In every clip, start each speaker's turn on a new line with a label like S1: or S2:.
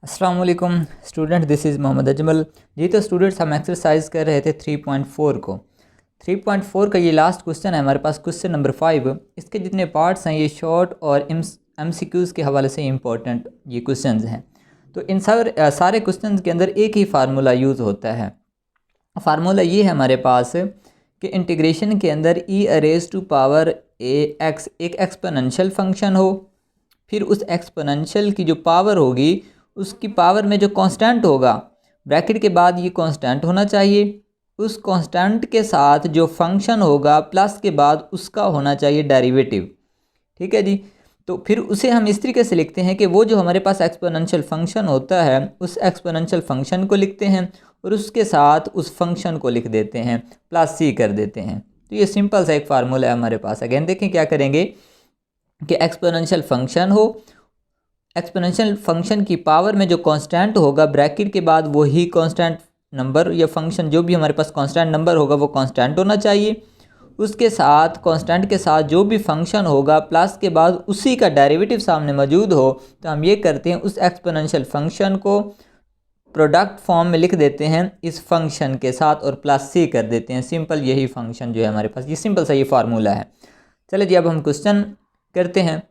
S1: अस्सलाम वालेकुम student, this is Mohammad Ajmal. जी तो स्टूडेंट्स, हम एक्सरसाइज कर रहे थे 3.4 को। 3.4 का ये लास्ट क्वेश्चन है हमारे पास, क्वेश्चन नंबर 5। इसके जितने पार्ट्स हैं ये शॉर्ट और MCQs के हवाले से इंपॉर्टेंट ये क्वेश्चंस हैं। तो इन सारे क्वेश्चंस के अंदर एक ही फार्मूला यूज़ होता है। फार्मूला ये है हमारे पास कि इंटीग्रेशन के अंदर e⁻⁴ ax एक एक्सपोनेंशियल फंक्शन हो, फिर उस एक्सपोनेंशियल की जो पावर होगी उसकी पावर में जो कांस्टेंट होगा, ब्रैकेट के बाद ये कांस्टेंट होना चाहिए। उस कांस्टेंट के साथ जो फंक्शन होगा प्लस के बाद उसका होना चाहिए डेरिवेटिव। ठीक है जी। तो फिर उसे हम इस तरीके से लिखते हैं कि वो जो हमारे पास एक्सपोनेंशियल फंक्शन होता है उस एक्सपोनेंशियल फंक्शन को लिखते हैं और उसके साथ उस फंक्शन को लिख देते हैं, प्लस c कर देते हैं। तो ये सिंपल सा एक फार्मूला है हमारे पास। अगेन देखें क्या करेंगे कि एक्सपोनेंशियल फंक्शन हो, एक्सपोनेंशियल फंक्शन की पावर में जो कांस्टेंट होगा ब्रैकेट के बाद वही कांस्टेंट नंबर या फंक्शन जो भी हमारे पास कांस्टेंट नंबर होगा वो कांस्टेंट होना चाहिए। उसके साथ कांस्टेंट के साथ जो भी फंक्शन होगा प्लस के बाद उसी का डेरिवेटिव सामने मौजूद हो। तो हम ये करते हैं, उस एक्सपोनेंशियल फंक्शन को प्रोडक्ट फॉर्म में लिख देते हैं इस फंक्शन के साथ और प्लस c कर देते हैं। सिंपल यही फंक्शन जो है हमारे पास, ये सिंपल सा ये फार्मूला है। चलिए जी, अब हम क्वेश्चन करते हैं।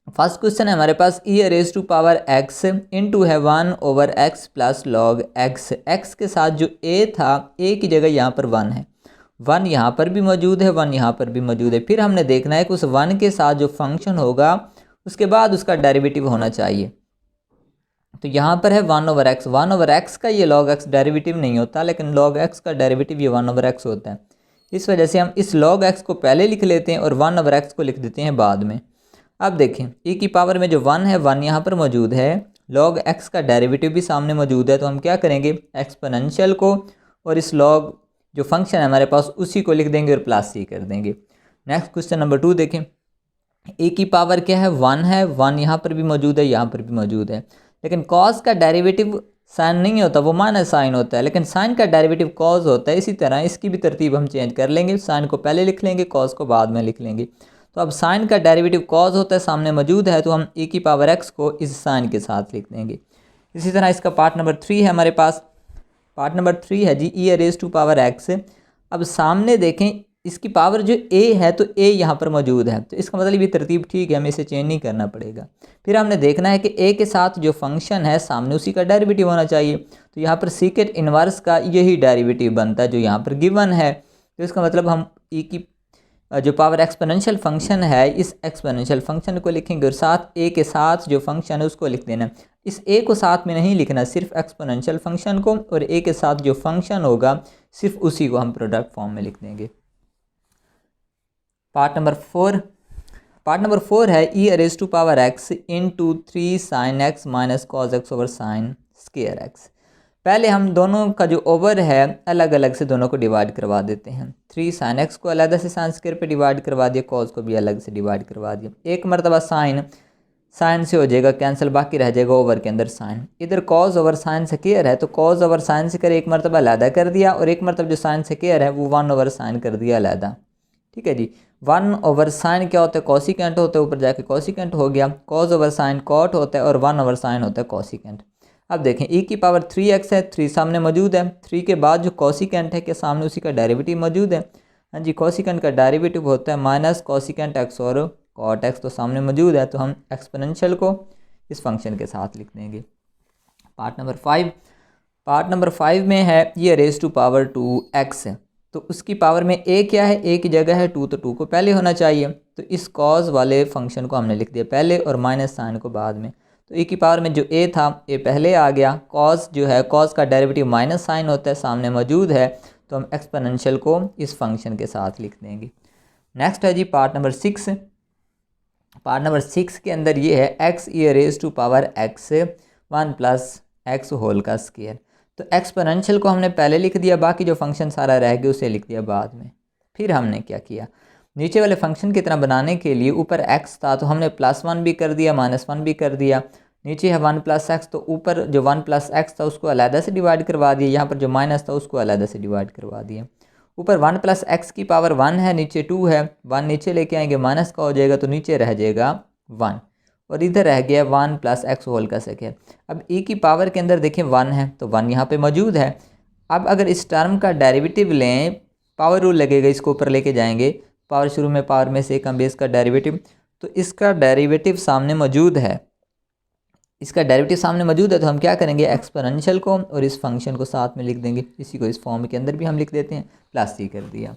S1: फर्स्ट क्वेश्चन है हमारे पास e⁻x इंटू है 1/x plus log x। x के साथ जो a था, a की जगह यहाँ पर 1 है, 1 यहाँ पर भी मौजूद है, 1 यहाँ पर भी मौजूद है। फिर हमने देखना है कि उस 1 के साथ जो फंक्शन होगा उसके बाद उसका डेरिवेटिव होना चाहिए। तो यहाँ पर है 1/x, 1/x का ये log x डेरिवेटिव नहीं होता, लेकिन log x का डेरिवेटिव ये 1/x होता है। इस वजह से हम इस log x को पहले लिख लेते हैं और 1/x को लिख देते हैं बाद में। अब देखें, e की पावर में जो 1 है, 1 यहाँ पर मौजूद है, log x का डेरिवेटिव भी सामने मौजूद है। तो हम क्या करेंगे, एक्सपोनेंशियल को और इस log जो फंक्शन है हमारे पास उसी को लिख देंगे और प्लस c कर देंगे। नेक्स्ट क्वेश्चन नंबर 2 देखें। a की पावर क्या है, 1 है, 1 यहाँ पर भी मौजूद है, यहाँ पर भी मौजूद है, लेकिन cos का डेरिवेटिव साइन नहीं होता, वो माइनस साइन होता है, लेकिन साइन का डेरिवेटिव cos होता है। इसी तरह इसकी भी तरतीब हम चेंज कर लेंगे, साइन को पहले लिख लेंगे, cos को बाद में लिख लेंगे। तो अब साइन का डेरिवेटिव cos होता है, सामने मौजूद है, तो हम e की पावर x को इस साइन के साथ लिख देंगे। इसी तरह इसका पार्ट नंबर 3 है हमारे पास। पार्ट नंबर 3 है जी e⁻x। अब सामने देखें, इसकी पावर जो a है तो a यहाँ पर मौजूद है, तो इसका मतलब ये तरतीब ठीक है, हमें इसे चेंज नहीं करना पड़ेगा। फिर हमने देखना है कि a के साथ जो फंक्शन है सामने उसी का डेरिवेटिव होना चाहिए। तो यहाँ पर सीकेट इन्वर्स का यही डेरिवेटिव बनता है जो यहाँ पर गिवन है। तो इसका मतलब हम e की जो पावर एक्सपोनेंशियल फंक्शन है इस एक्सपोनेंशियल फंक्शन को लिखेंगे और साथ a के साथ जो फंक्शन है उसको लिख देना। इस a को साथ में नहीं लिखना, सिर्फ एक्सपोनेंशियल फंक्शन को, और a के साथ जो फंक्शन होगा सिर्फ उसी को हम प्रोडक्ट फॉर्म में लिख देंगे। पार्ट नंबर 4 है e⁻x into 3 sin x minus cos x over sine square x। पहले हम दोनों का जो ओवर है अलग अलग से दोनों को डिवाइड करवा देते हैं। 3 sin x को अलग से साइन स्क्वायर पे डिवाइड करवा दिया, cos को भी अलग से डिवाइड करवा दिया। एक मरतबा साइन से हो जाएगा कैंसिल, बाकी रह जाएगा ओवर के अंदर साइन। इधर cos ओवर साइन स्क्वायर है तो cos ओवर साइन स्क्वायर एक मरतबा अलहदा कर दिया और एक मरतबा जो साइन स्क्वायर है वो 1 ओवर साइन कर दिया अलहदा। ठीक है जी। 1 ओवर साइन क्या होता है, कोसिकेंट होता है, ऊपर जाके कोसिकेंट हो गया। cos ओवर साइन कॉट होता है और 1 ओवर साइन होता है कोसिकेंट। अब देखें, e की पावर 3x है, 3 सामने मौजूद है, 3 के बाद जो कोसिकेंट है कि सामने उसी का डेरिवेटिव मौजूद है। हाँ जी, कोसिकेंट का डेरिवेटिव होता है माइनस कोसिकेंट x और कॉट x, तो सामने मौजूद है, तो हम एक्सपोनेंशियल को इस फंक्शन के साथ लिख देंगे। पार्ट नंबर 5 में है e⁻2x, तो उसकी पावर में a क्या है, a की जगह है 2, तो 2 को पहले होना चाहिए, तो इस cos वाले फंक्शन को हमने लिख दिया पहले और माइनस साइन को बाद में। तो a की पावर में जो a था a पहले आ गया, cos जो है cos का डेरिवेटिव माइनस साइन होता है, सामने मौजूद है, तो हम एक्सपोनेंशियल को इस फंक्शन के साथ लिख देंगे। नेक्स्ट है जी पार्ट नंबर 6। पार्ट नंबर 6 के अंदर ये है x e⁻x 1 plus x whole का स्क्वायर। तो एक्सपोनेंशियल को हमने पहले लिख दिया, बाकी जो फंक्शन सारा रह गया उसे लिख दिया बाद में। फिर हमने क्या किया, नीचे वाले फंक्शन की तरह बनाने के लिए ऊपर x था तो हमने +1 भी कर दिया, -1 भी कर दिया। नीचे है 1 प्लस x, तो ऊपर जो 1 प्लस x था उसको अलहदा से डिवाइड करवा दिया, यहाँ पर जो माइनस था उसको अलहदा से डिवाइड करवा दिया। ऊपर 1 प्लस x की पावर 1 है, नीचे 2 है, 1 नीचे लेके आएंगे माइनस का हो जाएगा, तो नीचे रह जाएगा 1, और इधर रह गया 1 प्लस एक्स होल का स्क्वायर। अब e की पावर के अंदर देखें 1 है तो 1 यहाँ पे मौजूद है। अब अगर इस टर्म का डेरिवेटिव लें, पावर रूल लगेगा, इसको ऊपर लेके जाएंगे, पावर शुरू में पावर में से कम बेस का डेरिवेटिव, तो इसका डेरिवेटिव सामने मौजूद है, इसका डेरिवेटिव सामने मौजूद है, तो हम क्या करेंगे, एक्सपोनेंशियल को और इस फंक्शन को साथ में लिख देंगे। इसी को इस फॉर्म के अंदर भी हम लिख देते हैं, प्लस सी कर दिया।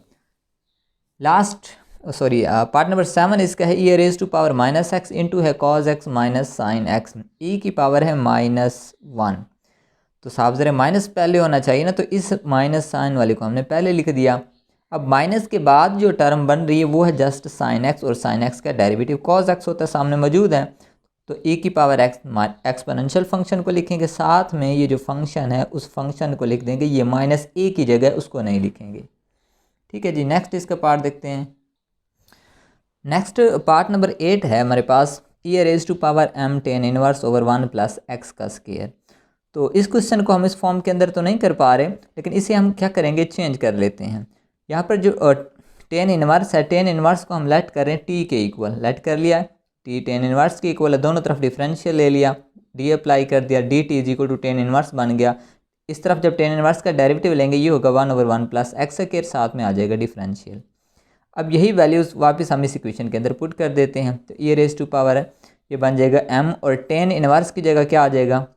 S1: लास्ट पार्ट नंबर 7 इसका है e raise to power minus x into है cos x minus sine x, e की पावर है -1, तो साफ ज़रा माइनस पहले होना चाहिए ना, तो इस माइनस साइन वाले को हमने पहले लिख दिया। अब माइनस के बाद जो टर्म बन रही है वो है जस्ट साइन एक्स, और साइन एक्स का डेरिवेटिव कॉज एक्स होता है, सामने मौजूद है, तो e की पावर एक्स एक्सपोनेंशियल फंक्शन को लिखेंगे, साथ में ये जो फंक्शन है उस फंक्शन को लिख देंगे, ये -a की जगह उसको नहीं लिखेंगे। ठीक है जी, नेक्स्ट इसका पार्ट देखते हैं। नेक्स्ट पार्ट नंबर 8 है हमारे पास, e raise to power m tan inverse over 1 plus x का स्क्वायर। तो इस क्वेश्चन को हम इस फॉर्म के अंदर तो नहीं कर पा रहे, लेकिन इसे हम क्या करेंगे, चेंज कर लेते हैं। यहाँ पर जो tan इनवर्स है, tan इनवर्स को हम लेट कर रहे हैं t के इक्वल, लेट कर लिया है, t tan इनवर्स के इक्वल है, दोनों तरफ डिफरेंशियल ले लिया, d अप्लाई कर दिया, dt is equal to tan inverse बन गया। इस तरफ जब tan इनवर्स का डेरिवेटिव लेंगे ये होगा 1/1 प्लस एक्स स्क्वायर, साथ में आ जाएगा डिफरेंशियल। अब यही वैल्यूज़ वापस हम इस इक्वेशन के अंदर पुट कर देते हैं, तो e रेज टू पावर है ये बन जाएगा m, और tan इनवर्स की जगह क्या आ जाएगा,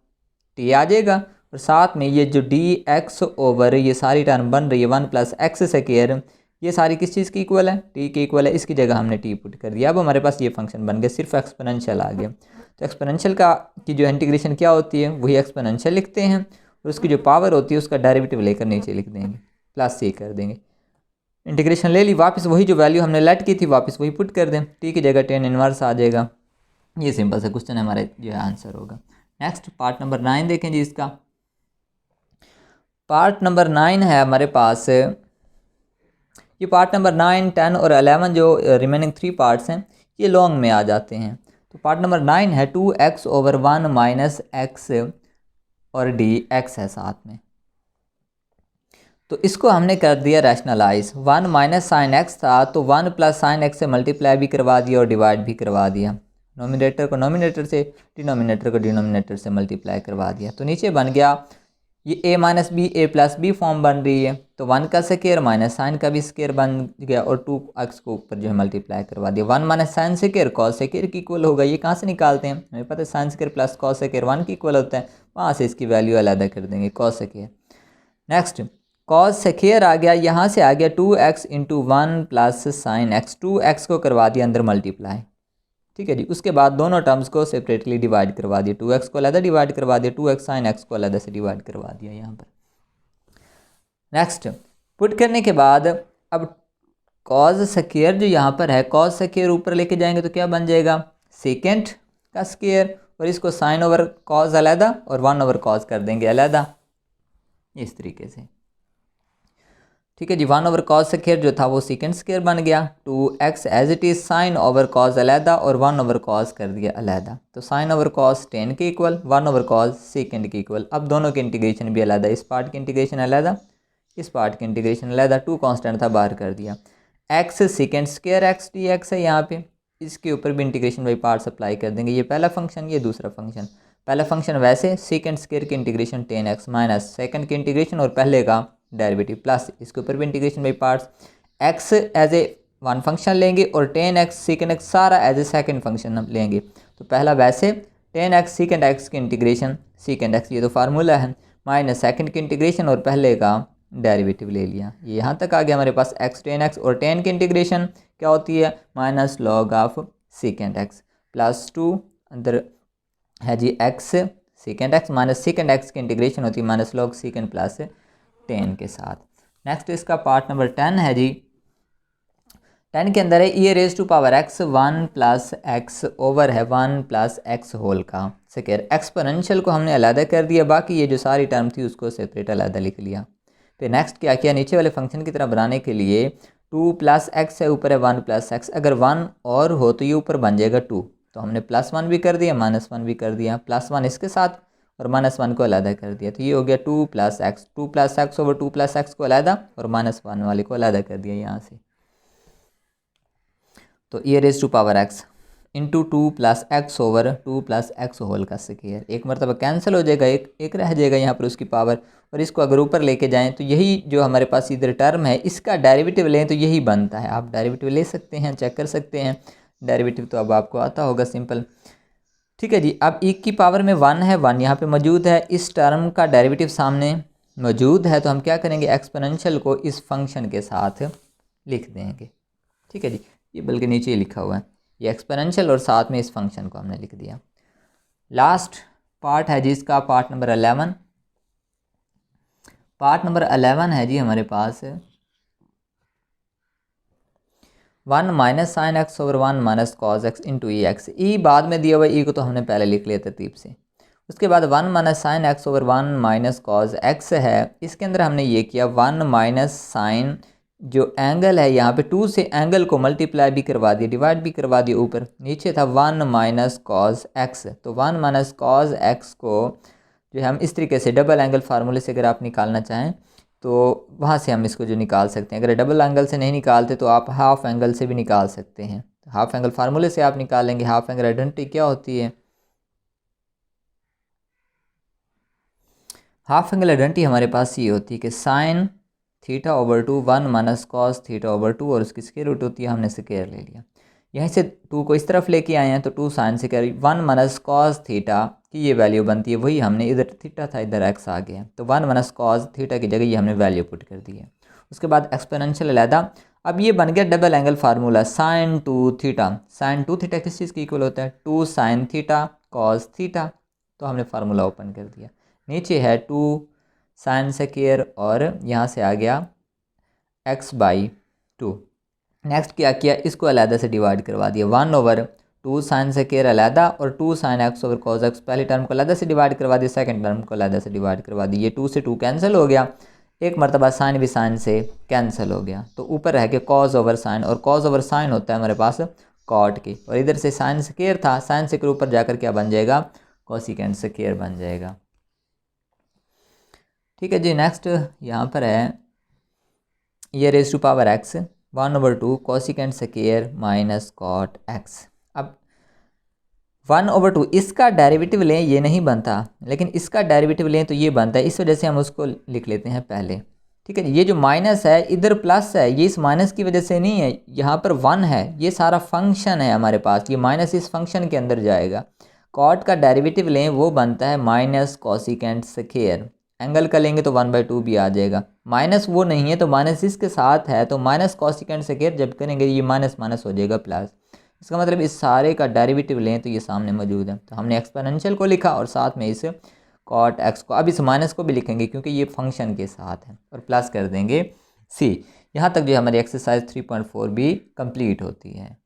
S1: t आ जाएगा, और साथ में ये जो dx ओवर ये सारी टर्म बन रही है 1 प्लस एक्स स्क्वायर, ये सारी किस चीज़ की इक्वल है, t के इक्वल है, इसकी जगह हमने t पुट कर दिया। अब हमारे पास ये फंक्शन बन गया, सिर्फ एक्सपोनेंशियल आ गया। तो एक्सपोनेंशियल की जो इंटीग्रेशन क्या होती है, वही एक्सपोनेंशियल लिखते हैं, और उसकी जो पावर होती है उसका डेरिवेटिव लेकर नीचे लिख देंगे, प्लस सी कर देंगे। इंटीग्रेशन ले ली, वापस वही जो वैल्यू हमने लेट की थी वापस वही पुट कर दें, टी की जगह tan इनवर्स आ जाएगा। ये सिंपल सा क्वेश्चन हमारा जो है आंसर होगा। नेक्स्ट पार्ट नंबर 9 देखें जी। इसका पार्ट नंबर 9 है हमारे पास, ये पार्ट नंबर 9, 10 और 11 जो रिमेनिंग 3 पार्ट्स हैं ये लॉन्ग में आ जाते हैं। तो पार्ट नंबर 9 है 2x ओवर 1 माइनस एक्स और dx है साथ में, तो इसको हमने कर दिया रैशनलाइज। 1 माइनस साइन एक्स था तो 1 प्लस साइन एक्स से मल्टीप्लाई भी करवा दिया और डिवाइड भी करवा दिया, नोमिनेटर को नोमिनेटर से, डिनोमिनेटर को डिनोमिनेटर से मल्टीप्लाई करवा दिया, तो नीचे बन गया ये a minus B A plus B form बन रही है, तो 1 का स्क्वायर माइनस साइन का भी स्क्वायर बन गया, और 2x को ऊपर जो है मल्टीप्लाई करवा दिया। 1 minus sine square cos square की इक्वल होगा, ये कहाँ से निकालते हैं, हमें पता है sine square plus cos square 1 की इक्वल होता है, वहाँ से इसकी वैल्यू अलग कर देंगे, cos square. Next cos square आ गया, यहाँ से आ गया 2x into 1 plus sine x, 2x को करवा दिया अंदर मल्टीप्लाई, ठीक है जी। उसके बाद दोनों टर्म्स को सेपरेटली डिवाइड करवा दिया, 2x को अलग डिवाइड करवा दिया, 2x साइन एक्स को अलग से डिवाइड करवा दिया यहाँ पर। नेक्स्ट पुट करने के बाद अब कॉस स्क्वायर जो यहाँ पर है, कॉस स्क्वायर ऊपर लेके जाएंगे तो क्या बन जाएगा, सेकेंड का स्क्वायर, और इसको साइन ओवर कॉस अलहदा और 1 ओवर कॉस कर देंगे अलहदा, इस तरीके से, ठीक है जी। 1 ओवर कॉस स्क्वायर जो था वो सेकेंड स्क्वायर बन गया, 2x as it is sine over cos अलहदा और 1 ओवर कॉस कर दिया अलहदा, तो साइन ओवर कॉस 10 के इक्वल, 1 ओवर कॉस सेकेंड के इक्वल। अब दोनों की इंटीग्रेशन भी अलहदा, इस पार्ट की इंटीग्रेशन अलहदा, इस पार्ट की इंटीग्रेशन अलहदा, 2 कांस्टेंट था बाहर कर दिया, x second square x dx है यहाँ पे, इसके ऊपर भी इंटीग्रेशन बाई पार्ट्स अप्लाई कर देंगे, ये पहला फंक्शन ये दूसरा फंक्शन। पहला फंक्शन वैसे सेकेंड स्क्वायर की इंटीग्रेशन 10x माइनस सेकेंड की इंटीग्रेशन और पहले का डेरिवेटिव प्लस इसके ऊपर भी integration by parts, x as a one function लेंगे और 10x सेकेंड x सारा एज ए सेकेंड फंक्शन लेंगे। तो पहला वैसे 10x सेकेंड x की इंटीग्रेशन सेकेंड x, ये तो फार्मूला है, माइनस सेकेंड की इंटीग्रेशन और पहले का डेरिवेटिव ले लिया, ये यहाँ तक आ गया हमारे पास x 10x, और 10 की इंटीग्रेशन क्या होती है, minus log of second x plus 2 अंदर है जी x second x minus second x की इंटीग्रेशन होती है माइनस लॉग सेकेंड प्लस 10 के साथ। नेक्स्ट इसका पार्ट नंबर 10 है जी। 10 के अंदर है e raise to power x 1 plus x over है 1 प्लस एक्स होल का स्क्वायर। एक्सपोनेंशियल को हमने अलग कर दिया, बाकी ये जो सारी टर्म थी उसको सेपरेट अलग लिख लिया। फिर नेक्स्ट क्या किया, नीचे वाले फंक्शन की तरह बनाने के लिए 2 प्लस एक्स है, ऊपर है 1 प्लस एक्स, अगर 1 और हो तो ये ऊपर बन जाएगा 2, तो हमने +1 भी कर दिया -1 भी कर दिया, +1 इसके साथ और -1 को अलग कर दिया, तो ये हो गया 2 plus x over 2 plus x को अलग और -1 वाले को अलग कर दिया यहाँ से। तो e raise to power x into 2 plus x over 2 plus x whole का स्क्वायर। एक मरतबा कैंसिल हो जाएगा, एक रह जाएगा यहाँ पर उसकी पावर, और इसको अगर ऊपर लेके जाएं तो यही जो हमारे पास इधर टर्म है इसका डेरिवेटिव लें तो यही बनता है। आप डेरिवेटिव ले सकते हैं, चेक कर सकते हैं। डेरिवेटिव तो अब आपको आता होगा सिंपल। ठीक है जी, अब 1 की पावर में 1 है, 1 यहाँ पे मौजूद है, इस टर्म का डेरिवेटिव सामने मौजूद है, तो हम क्या करेंगे, एक्सपोनेंशियल को इस फंक्शन के साथ लिख देंगे। ठीक है जी, ये बल्कि नीचे ही लिखा हुआ है, ये एक्सपोनेंशियल और साथ में इस फंक्शन को हमने लिख दिया। लास्ट पार्ट है जी इसका, पार्ट नंबर 11। पार्ट नंबर 11 है जी हमारे पास 1 minus sine x over 1 minus cos x into e x. E बाद में दिया हुआ, ई को तो हमने पहले लिख लिया तरतीब से। उसके बाद 1 minus sine x over 1 minus cos x है, इसके अंदर हमने ये किया 1 माइनस साइन, जो एंगल है यहाँ पे 2 से एंगल को मल्टीप्लाई भी करवा दिया, डिवाइड भी करवा दिया। ऊपर नीचे था 1 माइनस कॉज एक्स, तो 1 माइनस कॉज एक्स को जो है हम इस तरीके से डबल एंगल फार्मूले से अगर आप निकालना चाहें तो वहाँ से हम इसको जो निकाल सकते हैं। अगर डबल एंगल से नहीं निकालते तो आप हाफ एंगल से भी निकाल सकते हैं। हाफ एंगल फार्मूले से आप निकाल लेंगे। हाफ एंगल आइडेंटिटी क्या होती है, हाफ एंगल आइडेंटिटी हमारे पास ये होती है कि sine theta over 2 1 minus cos theta over 2 और उसकी स्क्वायर रूट होती है, हमने स्क्वायर ले लिया। यहीं से 2 को इस तरफ लेके आए हैं तो 2 sine square 1 minus cos theta की ये वैल्यू बनती है, वही हमने इधर थीटा था इधर एक्स आ गया, तो 1 माइनस कॉस थीटा की जगह ये हमने वैल्यू पुट कर दी है। उसके बाद एक्सपोनेंशियल अलहदा। अब ये बन गया double angle formula sine 2 theta. Sine 2 theta किस चीज़ की इक्वल होता है, 2 साइन थीटा कॉस थीटा, तो हमने फार्मूला ओपन कर दिया। नीचे है 2 साइन स्क्वायर और यहाँ से आ गया x/2। नेक्स्ट क्या किया, इसको अलहदा से डिवाइड करवा दिया, 1 ओवर 2 साइन स्क्वायर अलहदा और 2 sign x over cos x. पहले टर्म को अलहदा से डिवाइड करवा दिया, सेकंड टर्म को अलहदा से डिवाइड करवा दी। ये 2 से 2 कैंसिल हो गया, एक मरतबा साइन भी साइन से कैंसिल हो गया, तो ऊपर रह गया कॉस ओवर साइन, और कॉस ओवर साइन होता है हमारे पास कॉट की, और इधर से साइन स्क्वायर था, साइन स्क्वायर ऊपर जाकर क्या बन जाएगा, कोसिकेंट स्क्वायर बन जाएगा। ठीक है जी, नेक्स्ट यहाँ पर है ये raise to power x 1 over 2 cosecant square minus cot x. अब 1 ओवर 2 इसका डेरिवेटिव लें ये नहीं बनता, लेकिन इसका डेरिवेटिव लें तो ये बनता है, इस वजह से हम उसको लिख लेते हैं पहले। ठीक है, ये जो माइनस है इधर प्लस है, ये इस माइनस की वजह से नहीं है, यहाँ पर 1 है, ये सारा फंक्शन है हमारे पास, ये माइनस इस फंक्शन के अंदर जाएगा। कॉट का डेरिवेटिव लें वो बनता है माइनस कोसिकेंट स्क्वायर, एंगल का लेंगे तो 1/2 भी आ जाएगा, माइनस वो नहीं है तो माइनस इसके साथ है, तो माइनस कोसिकेंट स्क्वायर जब करेंगे ये माइनस माइनस हो जाएगा प्लस। इसका मतलब इस सारे का डेरिवेटिव लें तो ये सामने मौजूद है, तो हमने एक्सपोनेंशियल को लिखा और साथ में इस कॉट एक्स को, अब इस माइनस को भी लिखेंगे क्योंकि ये फंक्शन के साथ है, और प्लस कर देंगे सी। यहाँ तक जो हमारी एक्सरसाइज 3.4 भी कंप्लीट होती है।